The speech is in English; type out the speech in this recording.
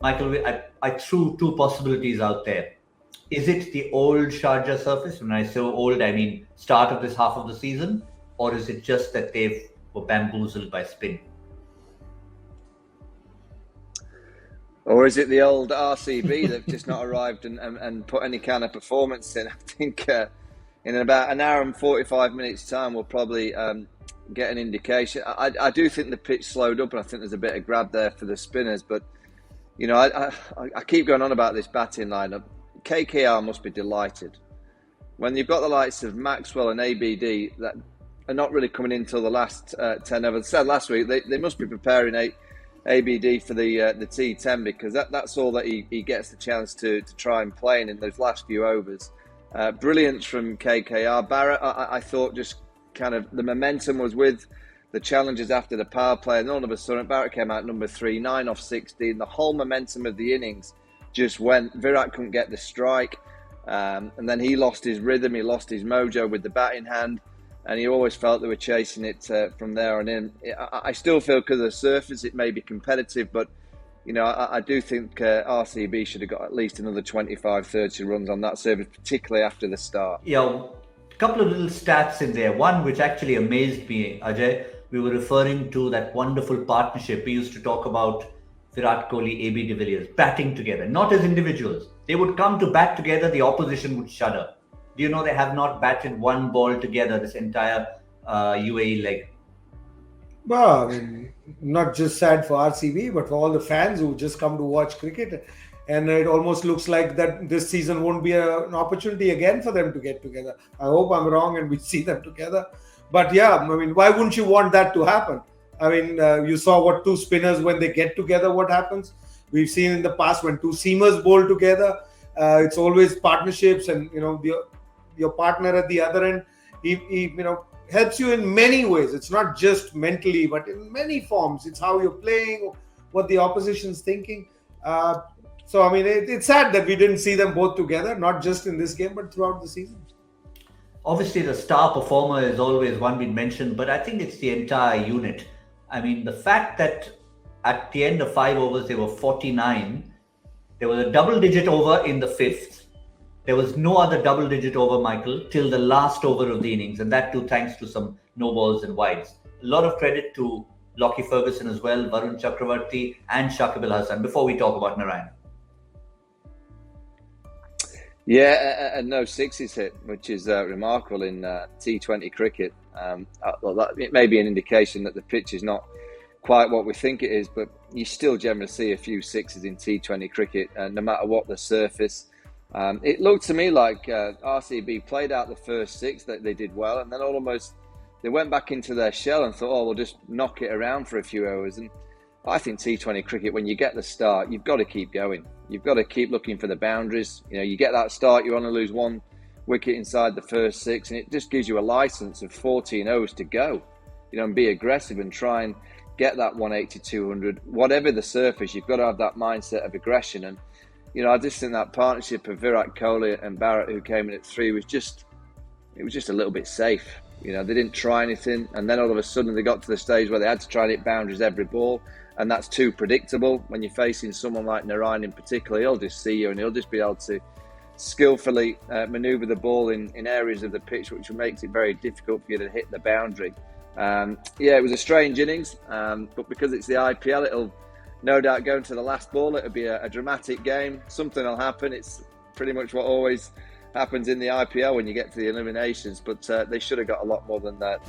Michael, I threw two possibilities out there. Is it the old Sharjah surface? When I say old, I mean start of this half of the season, or is it just that they were bamboozled by spin? Or is it the old RCB that just not arrived and put any kind of performance in? I think in about an hour and 45 minutes time, we'll probably get an indication. I do think the pitch slowed up, and I think there's a bit of grab there for the spinners. But, I keep going on about this batting lineup. KKR must be delighted. When you've got the likes of Maxwell and ABD that are not really coming in until the last 10 overs. I said last week, they must be preparing ABD for the T10 because that's all that he gets the chance to try and play in those last few overs. Brilliance from KKR. Barrett, I thought just kind of the momentum was with the challenges after the power play, and all of a sudden Barrett came out number 3, 9 off 16. The whole momentum of the innings just went. Virat couldn't get the strike, and then he lost his rhythm, he lost his mojo with the batting hand, and he always felt they were chasing it from there on in. I still feel because of the surface it may be competitive, but I do think RCB should have got at least another 25, 30 runs on that surface, particularly after the start. Yeah, a couple of little stats in there. One which actually amazed me, Ajay, we were referring to that wonderful partnership. We used to talk about Virat Kohli, AB de Villiers batting together, not as individuals. They would come to bat together, the opposition would shudder. Do you know they have not batted one ball together this entire UAE leg? Well, I mean, not just sad for RCB, but for all the fans who just come to watch cricket. And it almost looks like that this season won't be an opportunity again for them to get together. I hope I'm wrong and we see them together. But yeah, I mean, why wouldn't you want that to happen? I mean, you saw what two spinners, when they get together, what happens? We've seen in the past when two seamers bowl together, it's always partnerships, and your partner at the other end, he helps you in many ways. It's not just mentally, but in many forms. It's how you're playing, what the opposition's thinking. So I mean, it's sad that we didn't see them both together, not just in this game, but throughout the season. Obviously, the star performer is always one we mentioned, but I think it's the entire unit. I mean, the fact that at the end of 5 overs, they were 49. There was a double-digit over in the 5th. There was no other double-digit over, Michael, till the last over of the innings, and that too thanks to some no balls and wides. A lot of credit to Lockie Ferguson as well, Varun Chakravarti, and Shakib Al Hasan, before we talk about Narayan. Yeah, and no sixes hit, which is remarkable in T20 cricket. It may be an indication that the pitch is not quite what we think it is, but you still generally see a few sixes in T20 cricket, no matter what the surface. It looked to me like RCB played out the first 6, that they did well, and then almost they went back into their shell and thought, we'll just knock it around for a few hours. And I think T20 cricket, when you get the start, you've got to keep going. You've got to keep looking for the boundaries. You get that start, you only lose 1 wicket inside the first 6, and it just gives you a license of 14 overs to go. And be aggressive and try and get that 180, 200. Whatever the surface, you've got to have that mindset of aggression. And I just think that partnership of Virat Kohli and Barrett, who came in at 3, was just a little bit safe. They didn't try anything, and then all of a sudden they got to the stage where they had to try and hit boundaries every ball, and that's too predictable. When you're facing someone like Narayan in particular, he'll just see you and he'll just be able to skillfully manoeuvre the ball in areas of the pitch, which makes it very difficult for you to hit the boundary. It was a strange innings, but because it's the IPL, it'll no doubt go into the last ball. It'll be a dramatic game. Something will happen. It's pretty much what always happens in the IPL when you get to the eliminations, but they should have got a lot more than that.